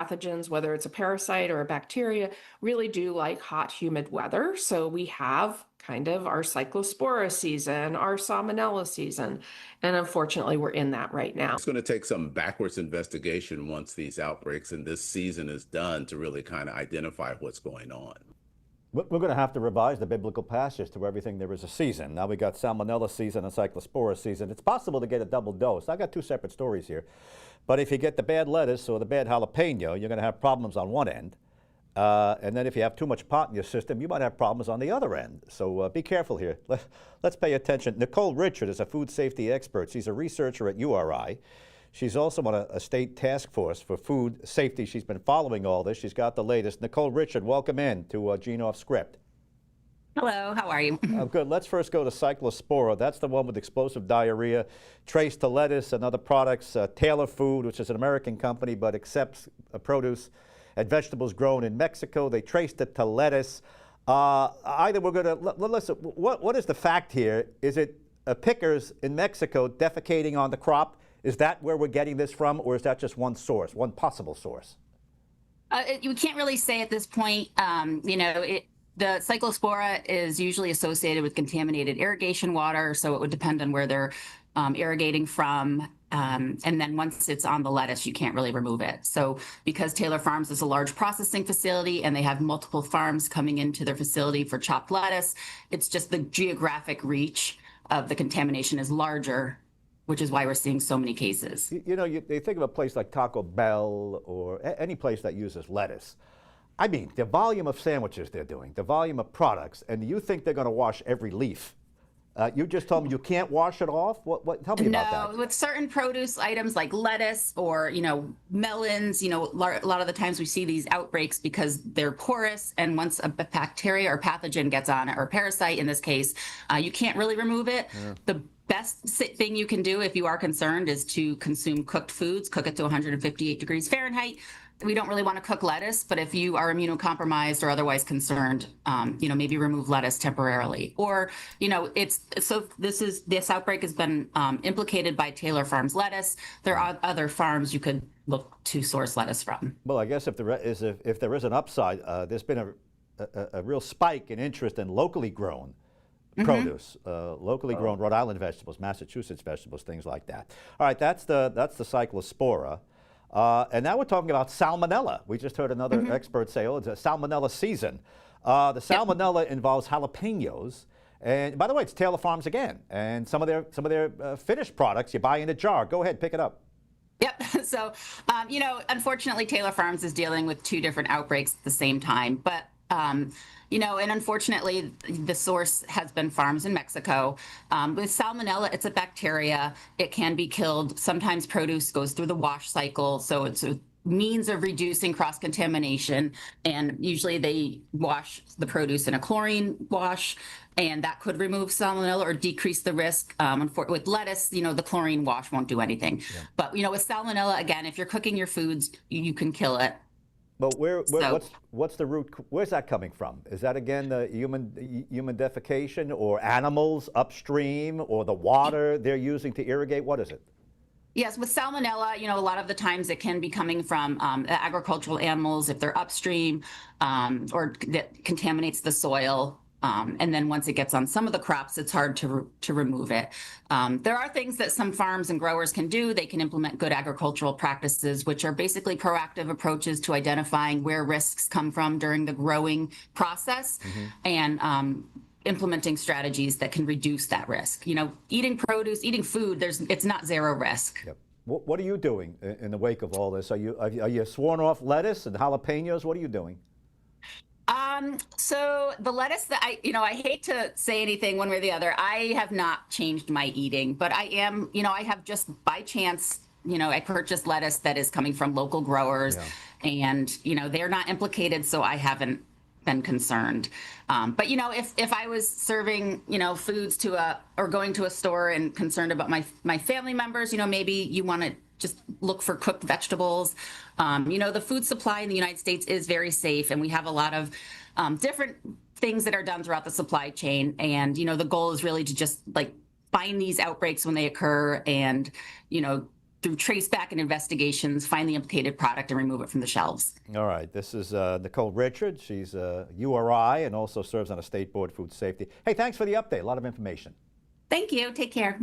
pathogens, whether it's a parasite or a bacteria, really do like hot, humid weather. So we have kind of our Cyclospora season, our Salmonella season. And unfortunately, we're in that right now. It's going to take some backwards investigation once these outbreaks and this season is done to really kind of identify what's going on. We're going to have to revise the biblical passage to everything there is a season. Now we got Salmonella season and Cyclospora season. It's possible to get a double dose. I got two separate stories here. But if you get the bad lettuce or the bad jalapeno, you're going to have problems on one end. And then if you have too much pot in your system, you might have problems on the other end. So be careful here. Let's pay attention. Nicole Richard is a food safety expert. She's a researcher at URI. She's also on a state task force for food safety. She's been following all this. She's got the latest. Nicole Richard, welcome in to Gene Off Script. Hello, how are you? Good. Let's first go to Cyclospora. That's the one with explosive diarrhea, traced to lettuce and other products. Taylor Food, which is an American company but accepts produce and vegetables grown in Mexico. They traced it to lettuce. Either we're going to listen. What is the fact here? Is it pickers in Mexico defecating on the crop? Is that where we're getting this from, or is that just one source, one possible source? You can't really say at this point. The Cyclospora is usually associated with contaminated irrigation water, so it would depend on where they're irrigating from. And then once it's on the lettuce, you can't really remove it. So because Taylor Farms is a large processing facility and they have multiple farms coming into their facility for chopped lettuce, it's just the geographic reach of the contamination is larger, which is why we're seeing so many cases. They think of a place like Taco Bell or any place that uses lettuce. I mean, the volume of sandwiches they're doing, the volume of products, and you think they're going to wash every leaf. You just told me you can't wash it off? Tell me about that. No, with certain produce items like lettuce or, melons, a lot of the times we see these outbreaks because they're porous, and once a bacteria or pathogen gets on it, or parasite in this case, you can't really remove it. Yeah. The best thing you can do if you are concerned is to consume cooked foods, cook it to 158 degrees Fahrenheit. We don't really want to cook lettuce, but if you are immunocompromised or otherwise concerned, maybe remove lettuce temporarily. Or, this outbreak has been implicated by Taylor Farms lettuce. There are other farms you could look to source lettuce from. Well, I guess if there is an upside, there's been a real spike in interest in locally grown produce, locally grown Rhode Island vegetables, Massachusetts vegetables, things like that. All right, that's the Cyclospora. And now we're talking about Salmonella. We just heard another expert say, it's a Salmonella season. The Salmonella involves jalapenos. And by the way, it's Taylor Farms again. And some of their finished products you buy in a jar. Go ahead, pick it up. Yep. So, unfortunately, Taylor Farms is dealing with two different outbreaks at the same time. But and unfortunately, the source has been farms in Mexico. With Salmonella, it's a bacteria. It can be killed. Sometimes produce goes through the wash cycle, so it's a means of reducing cross-contamination. And usually they wash the produce in a chlorine wash, and that could remove Salmonella or decrease the risk. With lettuce, the chlorine wash won't do anything. Yeah. But, with Salmonella, again, if you're cooking your foods, you can kill it. But what's the root? Where's that coming from? Is that again the human defecation, or animals upstream, or the water they're using to irrigate? What is it? Yes, with Salmonella, a lot of the times it can be coming from agricultural animals if they're upstream, or that contaminates the soil. And then once it gets on some of the crops, it's hard to remove it. There are things that some farms and growers can do. They can implement good agricultural practices, which are basically proactive approaches to identifying where risks come from during the growing process, and implementing strategies that can reduce that risk. Eating produce, eating food, it's not zero risk. Yep. What are you doing in the wake of all this? Are you sworn off lettuce and jalapenos? What are you doing? So the lettuce that I hate to say anything one way or the other. I have not changed my eating, but I am, I have just by chance, I purchased lettuce that is coming from local growers, and, they're not implicated, so I haven't been concerned. But, if I was serving, foods or going to a store and concerned about my family members, maybe you want to just look for cooked vegetables. The food supply in the United States is very safe, and we have a lot of different things that are done throughout the supply chain. And, the goal is really to just find these outbreaks when they occur and, through trace back and investigations, find the implicated product and remove it from the shelves. All right, this is Nicole Richard. She's URI and also serves on a state board food safety. Hey, thanks for the update. A lot of information. Thank you. Take care.